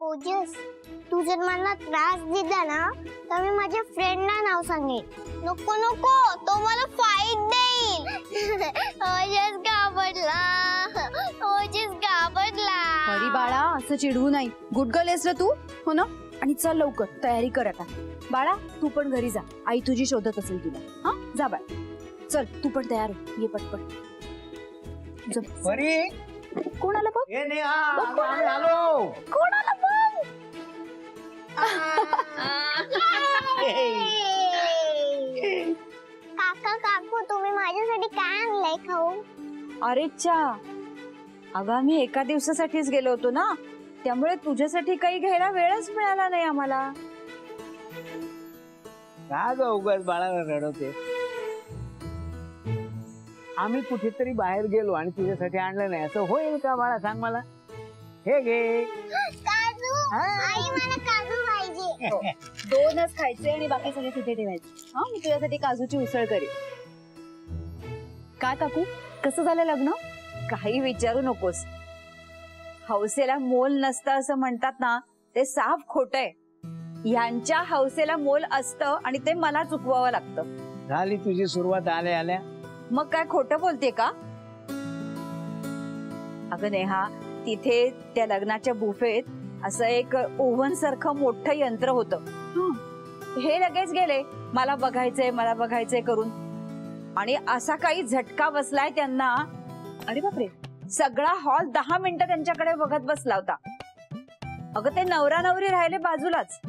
ओजस, तू जर मला त्रास दिला ना तर मी माझ्या फ्रेंडला नाव सांगेन. नको नको, तो मला फाईट देईल. ओजस घाबरला, ओजस घाबरला. अरे बाळा, असं चिडवू नाही. गुड गर्ल आहेस रे तू, हो ना? आणि चल लवकर तयारी कर आता. बाळा तू पण घरी जा, आई तुझी शोधत असेल तुला. हा जा बाळ, चल तू पण तयार हो, ये पटपट. परी, कोणाला बघ, ये नेहा, आम्ही आलो. कोणाला बघ. काका काकू, तुम्ही माझ्यासाठी काय आणलंय खाऊ? अरे चा, अगं आम्ही एका दिवसासाठीच गेलो होतो ना, त्यामुळे तुझ्यासाठी काही घ्यायला वेळच मिळाला नाही आम्हाला. का ग उगाच बाळाला रडवते? आम्ही कुठेतरी बाहेर गेलो आणि तुझ्यासाठी आणलं नाही असं होईल का बाळा? सांग मला. हे घे काजू. आई मला काजू पाहिजे. दोनच खायचे आणि बाकी सगळे तिथे ठेवायचे. हा मी तुझ्यासाठी काजूची उसळ करेन. काय काकू, कसं झालं लग्न? काही विचारू नकोस. हौसेला मोल नसतं असं म्हणतात ना, ते साफ खोटंय. यांच्या हौसेला मोल असतं आणि ते मला चुकवावं लागतं. झाली तुझी सुरुवात आल्या आल्या. मग काय खोटं बोलते का? अगं नेहा, तिथे त्या लग्नाच्या बुफेत असं एक ओव्हन सारखं मोठं यंत्र होतं. हे लगेच गेले मला बघायचंय करून, आणि असा काही झटका बसलाय त्यांना. अरे बापरे, सगळा हॉल 10 मिनिटं त्यांच्याकडे बघत बसला होता. अगं ते नवरा नवरी राहिले बाजूलाच.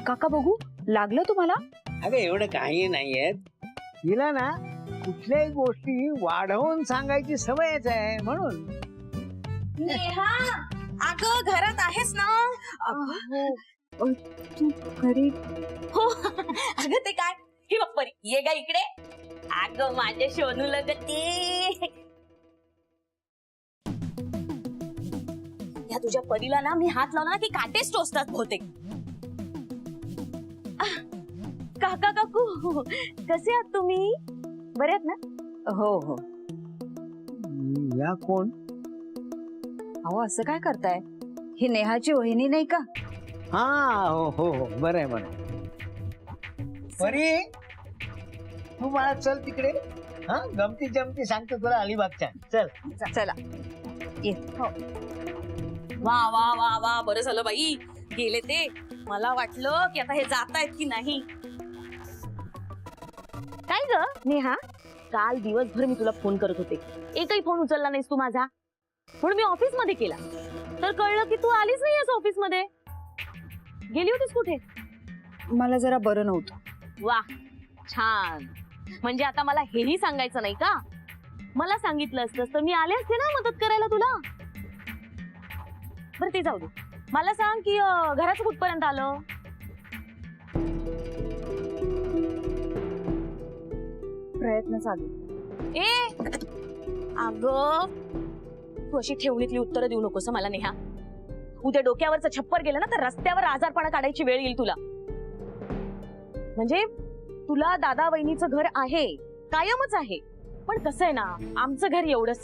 काका बघू, लागलं तुम्हाला? अगं एवढं काही नाहीये. तिला ना कुठल्याही गोष्टी वाढवून सांगायची सवयच आहे म्हणून. नेहा, अगं घरात आहेस ना? तू घरी? हो. अगं ते काय, ही बघ परी, ये गा इकडे. अगं माझ्या शोनूला ग ते. या तुझ्या परीला ना मी हात लावला ना की काटेच टोचतात बहुतेक. काका काकू, कसे आहात तुम्ही? बरे आहात ना? हो हो. या कोण? अहो असं काय करताय? ही नेहाची वहिनी नाही का? हा हो हो हो, बरं आहे बरं. परी, तू मला चल तिकडे. हा गमती जमती सांगतो तुला अलिबागच्या. चल. चला ये. वा वा वा वा, बरं झालं बाई गेले ते. मला वाटलं की आता हे जातायत की नाही. काय ग नेहा, काल दिवसभर मी तुला फोन करत होते, एकही फोन उचलला नाहीस तू माझा. म्हणून मी ऑफिस मध्ये केला, तर कळलं की तू आलीच नाहीयेस ऑफिस मध्ये. गेली होतीस कुठे? मला जरा बरं नव्हतं. वा छान, म्हणजे आता मला हेही सांगायचं नाही का? मला सांगितलं असतंस तर मी आले असते ना मदत करायला तुला. बरं ते जाऊ दे, मला सांग की घराचं कुठपर्यंत आलं? प्रयत्न चालू. अगं तू अशी ठेवणीतली उत्तरं देऊ नकोस मला नेहा. उद्या डोक्यावरचं छप्पर गेलं ना तर रस्त्यावर आजारपणा काढायची वेळ येईल तुला. म्हणजे तुला दादा वहिनीचं घर आहे, कायमच आहे, पण कसं आहे ना, आमचं घर एवढंच,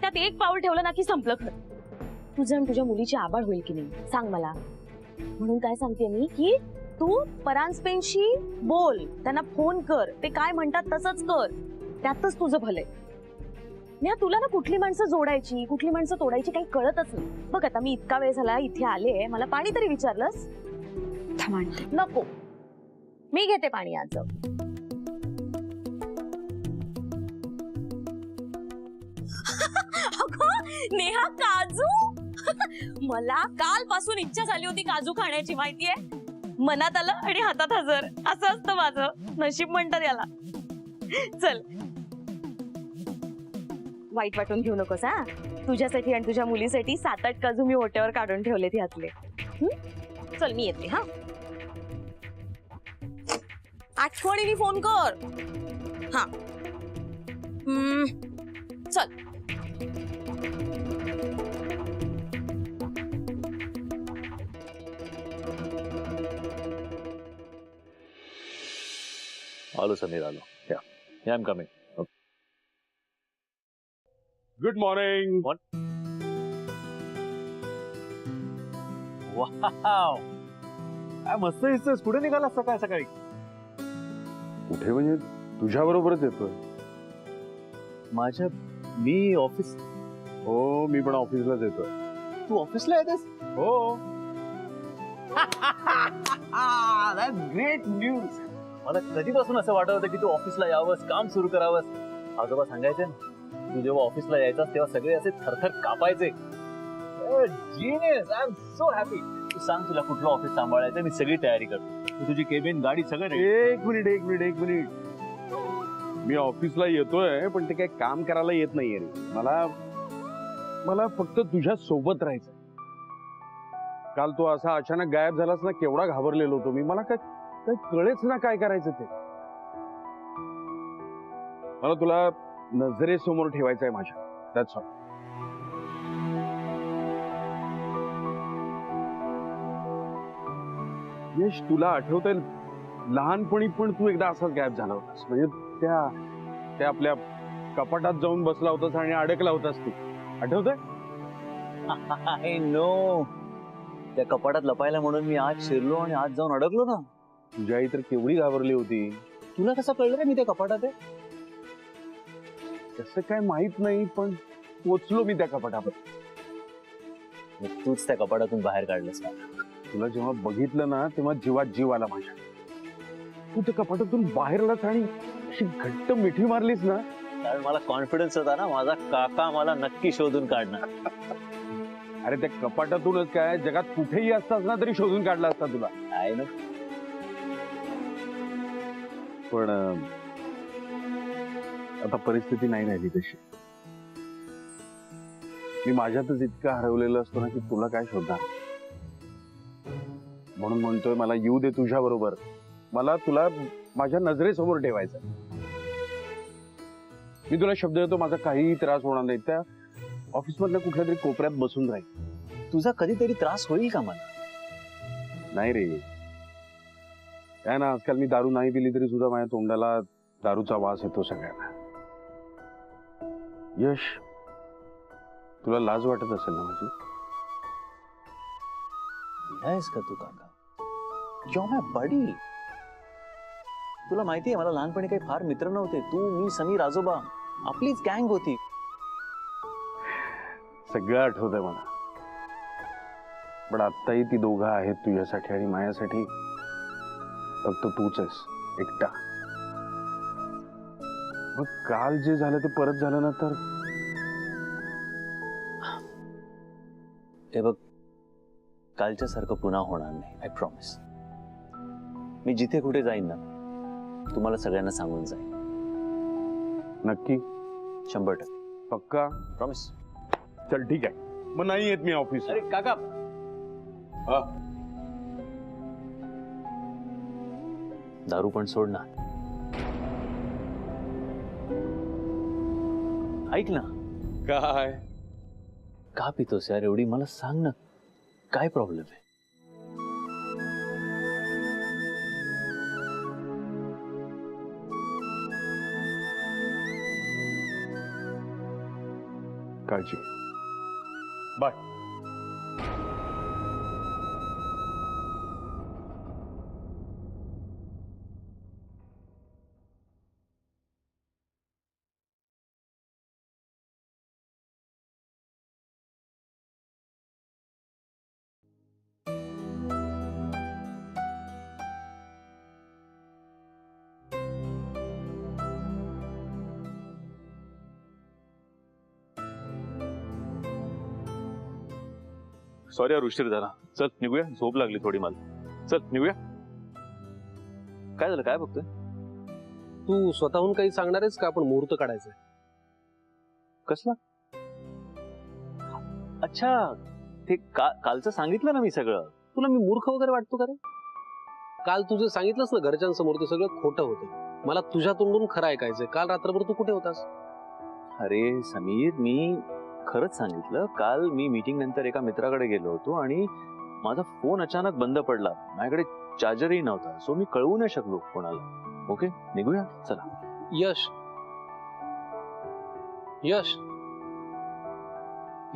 त्यात एक पाऊल ठेवलं ना की संपलं खरं. तुझं आणि तुझ्या मुलीची आबाळ होईल की नाही सांग मला. म्हणून काय सांगते मी की तू परांजपेंशी बोल, त्यांना फोन कर, ते काय म्हणतात तसंच कर, त्यातच तुझं भलंय. नाही तुला ना कुठली माणसं जोडायची कुठली माणसं तोडायची काही कळतच नाही. बघ आता मी इतका वेळ झाला इथे आले, मला पाणी तरी विचारलंस? नको, मी घेते पाणी आज. नेहा काजू. मला कालपासून इच्छा झाली होती काजू खाण्याची, माहितीये. मनात आलं आणि हातात हजर, असं असतं माझं नशीब म्हणतात याला. चल, वाईट वाटून घेऊ नकोस हा. तुझ्यासाठी आणि तुझ्या मुलीसाठी 7-8 काजू मी ओट्यावर काढून ठेवलेत ह्यातले. चल मी येते हा. आठवणीने फोन कर हा. चल. आलो समीर, आलो. Yeah, I'm coming. Okay. Good morning. Wow, काय मस्त दिसतोस. कुठे निघाला सकाळ सकाळी? कुठे म्हणजे तुझ्या बरोबरच येतोय. माझ्या मी ऑफिस. हो, मी पण ऑफिसलाच येतोय. तू ऑफिसला येतेस? हो. Great news. मला कधीपासून असं वाटत होतं की तू ऑफिसला यावंस, काम सुरू करावंस. आजोबा सांगायचे ना, तू जेव्हा ऑफिसला यायचास तेव्हा सगळे असे थरथर कापायचे. Genius. I am so happy. तू सांग तुला कुठलं ऑफिस सांभाळायचं, मी सगळी तयारी करतो. तू तुझी केबिन, गाडी सगळं ready. एक मिनिट. मी ऑफिसला येतोय पण ते काही काम करायला येत नाहीये रे. मला फक्त तुझ्या सोबत राहायचं. काल तू असा अचानक गायब झालास ना, केवढा घाबरलेलो होतो मी. मला काय कळेच ना काय करायचं ते. मला तुला नजरेसमोर ठेवायचंय माझ्या. That's all. यश, तुला आठवतंय लहानपणी पण तू एकदा असाच गायब झाला होतास. म्हणजे त्या आपल्या कपाटात जाऊन बसला होतास आणि अडकला होतास तू. आठवतंय? I know. त्या कपाटात लपायला म्हणून मी आज शिरलो आणि आज जाऊन अडकलो ना. तुझी आई तर केवढी घाबरली होती. तुला कसं कळलं रे मी त्या कपाटात आहे? तसं काय माहित नाही, पण पोचलो मी त्या कपाटावर. मग तूच त्या कपाटातून बाहेर काढलंस का? तुला जेव्हा बघितलं ना तेव्हा जीवात जीव आला माझ्या. तू त्या कपाटातून बाहेर आलास आणि अशी घट्ट मिठी मारलीस ना. कारण मला कॉन्फिडन्स होता ना, माझा काका मला नक्की शोधून काढणार. अरे त्या कपाटातूनच काय, जगात कुठेही असतास ना तरी शोधून काढला असता तुला. आहे ना. पण आता परिस्थिती नाही राहिली तशी. मी माझ्यातच इतकं हरवलेलं असतो ना की तुला काय शोधणार. म्हणून म्हणतोय मला येऊ दे तुझ्या बरोबर. मला तुला माझ्या नजरेसमोर ठेवायचं. मी तुला शब्द देतो, माझा काहीही त्रास होणार नाही. त्या ऑफिस मधल्या कुठल्या तरी कोपऱ्यात बसून राहील. तुझा कधीतरी त्रास होईल का मला? नाही रे. काय ना, आजकाल मी दारू नाही पिली तरी सुद्धा माझ्या तोंडाला दारूचा वास येतो सगळ्यांना. यश, तुला लाज वाटत असेल ना माझी? आहेस का तू काका? You're my buddy. तुला माहितीये मला लहानपणी काही फार मित्र नव्हते. तू, मी, समीर, आजोबा, आपलीच गँग होती. सगळं आठवतंय मला. पण आत्ताही ती दोघं आहेत तुझ्यासाठी आणि माझ्यासाठी फक्त तूच आहेस, एकटा. मग काल जे झालं ते परत झालं ना तर? हे बघ, कालच्या सारखं पुन्हा होणार नाही. I promise. मी जिथे कुठे जाईन ना, तुम्हाला सगळ्यांना सांगून जाईन. नक्की? 100%. पक्का? प्रॉमिस. चल ठीक आहे, मग नाही येत मी ऑफिस. अरे काका, दारू पण सोड ना. ऐक ना. काय? का पितोस यार एवढी? मला सांग ना, काय प्रॉब्लेम आहे? काळजी. बाय. सॉरी यार, उशीर झाला. चल निघूया, झोप लागली थोडी मला. चल निघूया. काय झालं, काय बघतोय? तू स्वतःहून काही सांगणार आहेस का आपण मुहूर्त काढायचा? कसला? अच्छा, ते कालचं सांगितलं ना मी सगळं. तुला मी मूर्ख वगैरे वाटतो का रे? काल तुझं सांगितलंस ना घरच्यांसमोर, ते सगळं खोटं होतं. मला तुझ्या तोंडून खरं ऐकायचंय. काल रात्रभर तू कुठे होतास? अरे समीर, मी खरंच सांगितलं. काल मी मीटिंग नंतर एका मित्राकडे गेलो होतो आणि माझा फोन अचानक बंद पडला. माझ्याकडे चार्जरही नव्हता, सो मी कळवू नाही शकलो कोणाला. ओके, निघूया चला. यश, यश,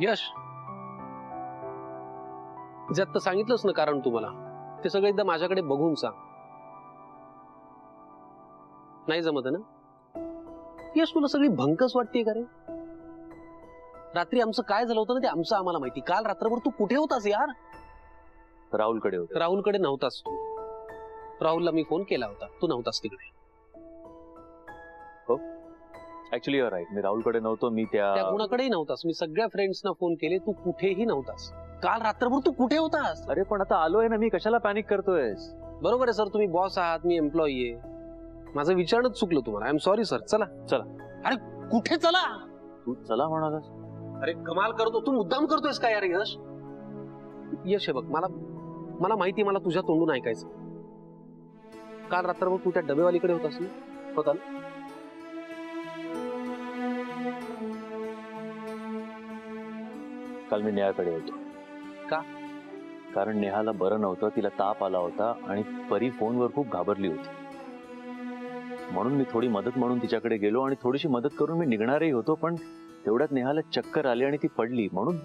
यश, जे आता सांगितलंच ना कारण तुम्हाला, ते सगळं एकदा माझ्याकडे बघून सांग. नाही जमत ना? यश, तुला सगळी भंकस वाटते का रे? रात्री आमचं काय झालं होतं ना ते आमचं आम्हाला माहिती. काल रात्रभर तू कुठे होतास यार? राहुलकडे होते. राहुलकडे नव्हतास तू. राहुलला मी फोन केला होता, तू नव्हतास तिकडे. ऍक्च्युली युअर राईट, मी राहुलकडे नव्हतो. मी त्या कुणाकडेही नव्हतास. मी सगळ्या फ्रेंड्सना फोन केले, तू कुठेही नव्हतास. काल रात्रभर तू कुठे होतास? अरे पण आता आलोय ना मी, कशाला पॅनिक करतोयस? बरोबर आहे सर, तुम्ही बॉस आहात, मी एम्प्लॉई आहे. माझं विचारणंच चुकलं तुम्हाला. I am sorry sir. चला चला. अरे कुठे चला? तू चला म्हणालास. अरे कमाल करतो तू, मुद्दाम करतोयस का यार यश? यश, हे बघ, मला माहिती, मला तुझ्या तोंडून ऐकायचं. काल रात्रभर तू त्या डबेवालीकडे होतास ना? होता ना? काल मी नेहाकडे होतो. का? कारण नेहाला बरं नव्हतं, तिला ताप आला होता आणि परी फोनवर खूप घाबरली होती. म्हणून मी थोडी मदत म्हणून तिच्याकडे गेलो आणि थोडीशी मदत करून मी निघणारही होतो, पण तेवढ्यात नेहाला चक्कर आली आणि ती पडली. म्हणून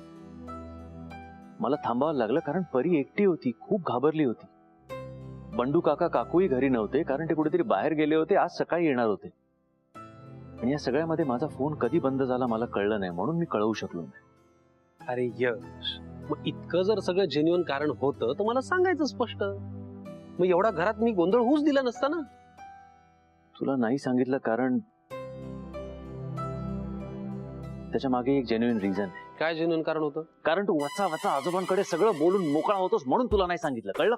मला थांबावं लागलं, कारण परी एकटी होती, खूप घाबरली होती. बंडू काका काकूही घरी नव्हते, कारण ते कुठेतरी बाहेर गेले होते, आज सकाळी येणार होते. आणि या सगळ्यामध्ये माझा फोन कधी बंद झाला मला कळलं नाही, म्हणून मी कळवू शकलो नाही. अरे यश, मग इतकं जर सगळं जेन्युइन कारण होतं तर मला सांगायचं स्पष्ट. मग एवढा घरात मी गोंधळ होऊच दिला नसता ना. तुला नाही सांगितलं कारण त्याच्या मागे एक जेन्युइन रिझन आहे. काय जेन्युइन कारण होतं? कारण तू वचा वचा आजोबांकडे सगळं बोलून मोकळा होतोस, म्हणून तुला नाही सांगितलं. कळलं?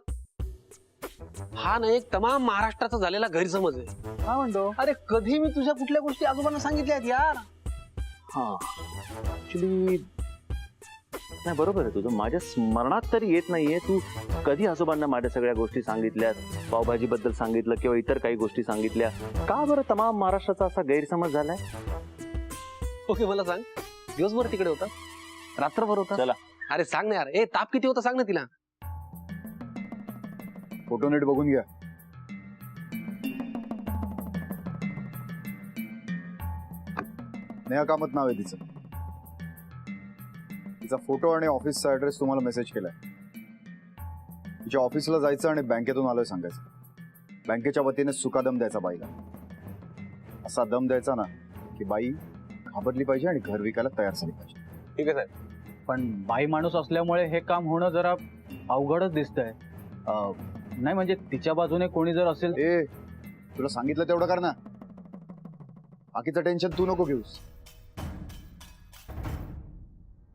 हा ना एक तमाम महाराष्ट्राचा झालेला गैरसमज आहे. काय म्हणतो? अरे कधी मी तुझ्या कुठल्या गोष्टी आजोबांना सांगितल्या आहेत यार? हा, ऍक्च्युली नाही, बरोबर आहे तुझं. माझ्या स्मरणात तरी येत नाहीये तू कधी आजोबांना माझ्या सगळ्या गोष्टी सांगितल्यात, पावभाजी बद्दल सांगितलं किंवा इतर काही गोष्टी सांगितल्या. का बरं तमाम महाराष्ट्राचा असा गैरसमज झालाय? ओके, मला सांग, दिवसभर तिकडे होता, रात्रभर होता? चला. अरे सांग ना यार. ए, ताप किती होता सांग ना तिला. फोटो नीट बघून घ्या. नेहा कामत नाव आहे तिचं. तिचा फोटो आणि ऑफिसचा ऍड्रेस तुम्हाला मेसेज केलाय. तिच्या ऑफिसला जायचं आणि बँकेतून आलोय सांगायचं. बँकेच्या वतीने सुका दम द्यायचा बाईला. असा दम द्यायचा ना की बाई घाबरली पाहिजे आणि घर विकायला तयार झाली पाहिजे. ठीक आहे साहेब, पण बाई माणूस असल्यामुळे हे काम होणं जरा अवघडच दिसतंय. नाही म्हणजे तिच्या बाजूने कोणी जर असेल. ए, तुला सांगितलं तेवढं कर ना. बाकीचं टेन्शन तू नको घेऊस.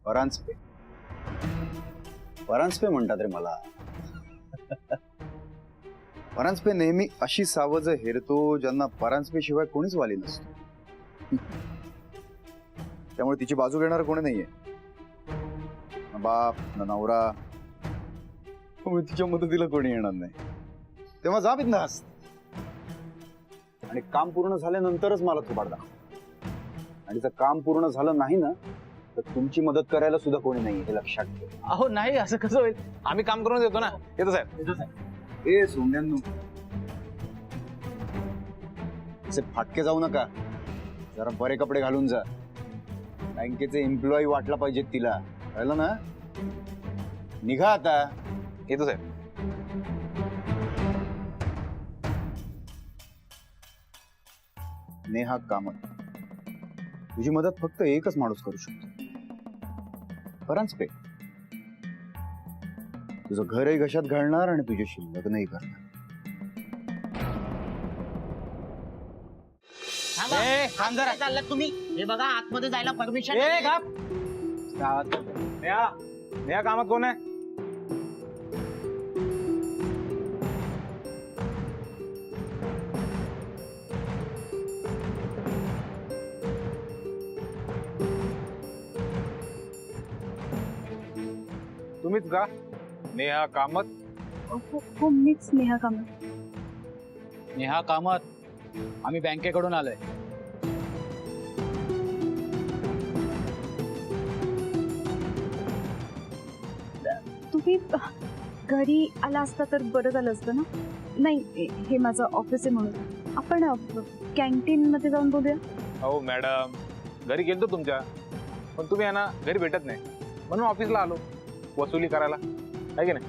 परांजपे परांजपे म्हणतात रे मला. परांजपे नेहमी अशी सावज हेरतो ज्यांना परांजपे शिवाय कोणीच वाली नसतो. त्यामुळे तिची बाजू घेणार कोणी नाहीये, ना बाप ना नवरा. त्यामुळे तिच्या मदतीला कोणी येणार नाही. तेव्हा जा बिंदास आणि काम पूर्ण झाल्यानंतरच मला थोबाड दाखव. आणि जर काम पूर्ण झालं नाही ना तर तुमची मदत करायला सुद्धा कोणी नाही, हे लक्षात ठेव. अहो नाही, असं कसं होईल? आम्ही काम करून देतो ना. येतो साहेब. ए सोंड्यांनो, असे फाटके जाऊ नका. जरा बरे कपडे घालून जा. बँकेचे एम्प्लॉई वाटला पाहिजे तिला, कळलं ना? निघा आता. येतो साहेब. नेहा कामत, तुझी मदत फक्त एकच माणूस करू शकतो, परांजपे. तुझं घरही घशात घालणार आणि तुझ्याशी लग्नही करणार. चाललात तुम्ही? हे बघा, आतमध्ये जायला परमिशन. नेहा कामात कोण आहे? तुम्हीच का नेहा कामत? हो, मीच नेहा कामत. नेहा कामत, आम्ही बँकेकडून आलोय. तुम्ही घरी आला असता तर बरं झालं असतं ना. नाही, हे माझं ऑफिस आहे म्हणून आपण कॅन्टीन मध्ये जाऊन बोलूया. हो मॅडम, घरी गेलतो तुमच्या, पण तुम्ही यांना घरी भेटत नाही म्हणून ऑफिसला आलो वसुली करायला. आहे की नाही?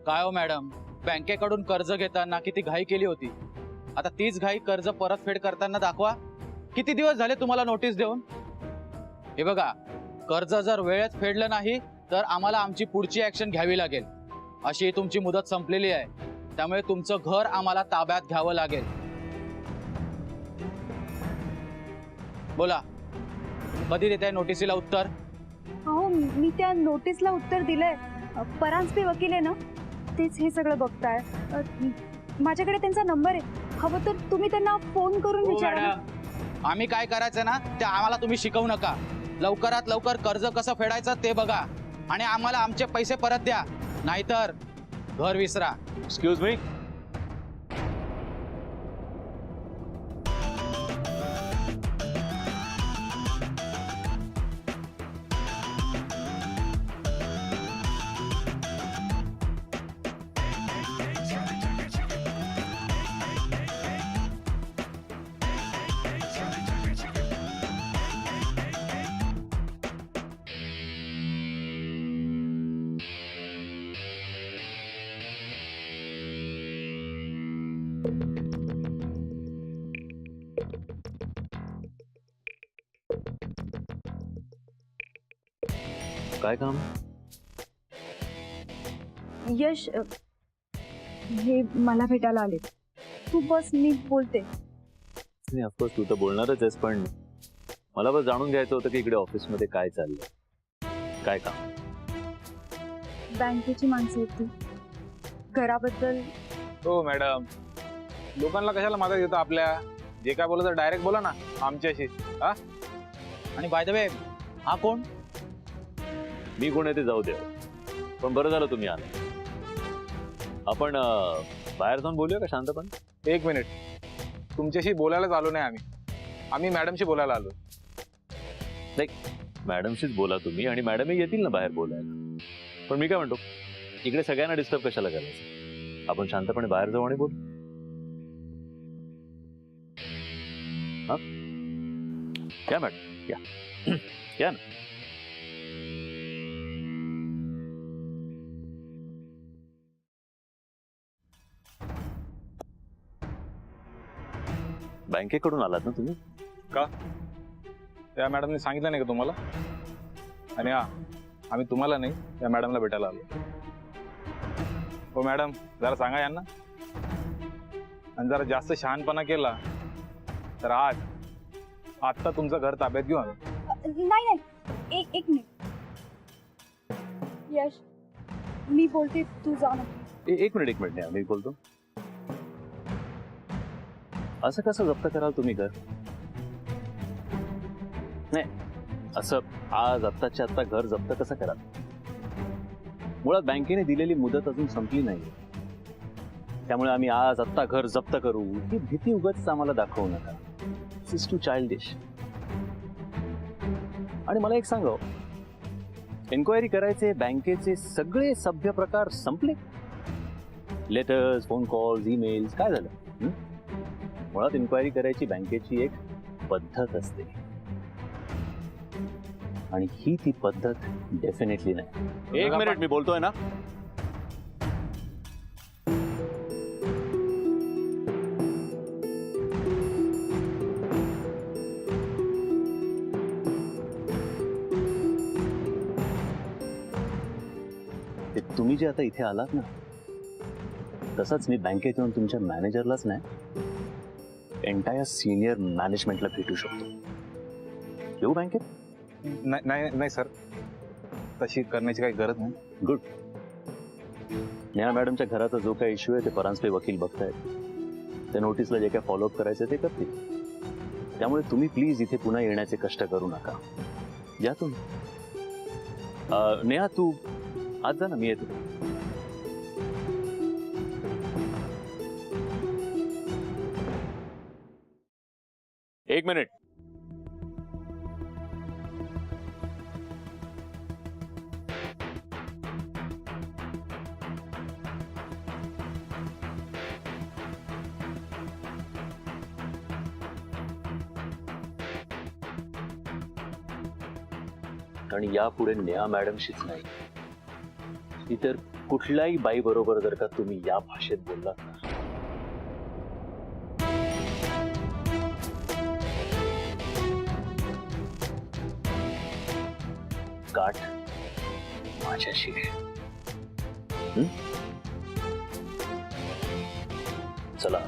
काय हो मॅडम, बँकेकडून कर्ज घेताना किती घाई केली होती, आता तीच घाई कर्ज परतफेड करताना दाखवा. किती दिवस झाले तुम्हाला नोटीस देऊन? हे बघा, कर्ज जर वेळेत फेडलं नाही तर आम्हाला आमची पुढची ऍक्शन घ्यावी लागेल. अशी तुमची मुदत संपलेली आहे, त्यामुळे तुमचं घर आम्हाला ताब्यात घ्यावं लागेल. बोला, कधी देताय नोटिसीला उत्तर? हो, मी त्या नोटीसला उत्तर दिलंय. परांजपे वकील आहे ना, तेच हे सगळं बघताय. माझ्याकडे त्यांचा नंबर आहे, हवं तर तुम्ही त्यांना फोन करून हो विचारा. मॅडम, आम्ही काय करायचं ना ते आम्हाला तुम्ही शिकवू नका. लवकरात लवकर कर्ज कसं फेडायचं ते बघा आणि आम्हाला आमचे पैसे परत द्या, नाहीतर घर विसरा. Excuse me. काय काम? यश, हे मला भेटायला आले. तू बस, मी बोलते. नाही, ऑफकोर्स तू तर बोलणारच आहेस, पण मला बस जाणून घ्यायचं होतं की इकडे ऑफिसमध्ये काय चाललंय, काय काम? बँकेची माणसं आहेत ती, घराबद्दल. हो मॅडम, लोकांना कशाला मागत येतं आपल्या? जे काय बोलत डायरेक्ट बोला ना आमच्याशी. हा, आणि बाय द वे, हा कोण? मी कोण आहे ते जाऊ दे, पण बरं झालं तुम्ही आला. आपण बाहेर जाऊन बोलूया का शांतपणे? एक मिनिट, तुमच्याशी बोलायलाच आलो नाही आम्ही मॅडमशी बोलायला आलो. मॅडमशीच बोला तुम्ही, आणि मॅडमही येतील ना बाहेर बोलायला. पण मी काय म्हणतो, इकडे सगळ्यांना डिस्टर्ब कशाला करायचं? आपण शांतपणे बाहेर जाऊ आणि बोलू. हा, या मॅडम, या या ना. बँकेकडून आलात ना तुम्ही? का त्या मॅडमने सांगितलं नाही का तुम्हाला? आणि हा, आम्ही तुम्हाला नाही त्या मॅडमला भेटायला आलो. हो मॅडम, जरा सांगा यांना. आणि जरा जास्त शहाणपणा केला तर आत्ता तुमचं घर ताब्यात घेऊ आम्ही. नाही, एक मिनिट. यश, मी बोलते, तू जा ना. एक मिनिट नाही, मी बोलतो. असं कसं जप्त कराल तुम्ही घर? नाही, असं आज आत्ताच्या आत्ता घर जप्त कसं कराल? मुळात बँकेने दिलेली मुदत अजून संपली नाही, त्यामुळे आम्ही आज आत्ता घर जप्त करू ही भीती उगाच आम्हाला दाखवू नका. दिस इज टू चाइल्डिश. आणि मला एक सांगा, एन्क्वायरी करायचे बँकेचे सगळे सभ्य प्रकार संपले? लेटर्स, फोन कॉल्स, ईमेल्स, काय झालं? मुळात इन्क्वायरी करायची बँकेची एक पद्धत असते, आणि ही ती पद्धत डेफिनेटली नाही. एक मिनिट, मी बोलतोय ना. तुम्ही जे आता इथे आलात ना, तसंच मी बँकेत येऊन तुमच्या मॅनेजरलाच नाही, एंटायर सिनियर मॅनेजमेंटला भेटू शकतो. येऊ बँकेत? नाही सर, तशी करण्याची काही गरज नाही. गुड. नेहा मॅडमच्या घराचा जो काही इश्यू आहे ते परांजपे वकील बघतायत. त्या नोटीसला जे काय फॉलोअप करायचं ते करतील. त्यामुळे तुम्ही प्लीज इथे पुन्हा येण्याचे कष्ट करू नका. या तुम्ही. नेहा, तू आज जा ना, मी येतो. एक मिनिट. आणि यापुढे नेहा मॅडमशीच नाही, इतर कुठल्याही बाई बरोबर जर का तुम्ही या भाषेत बोललात ना, गाठ माझ्याशी आहे. चला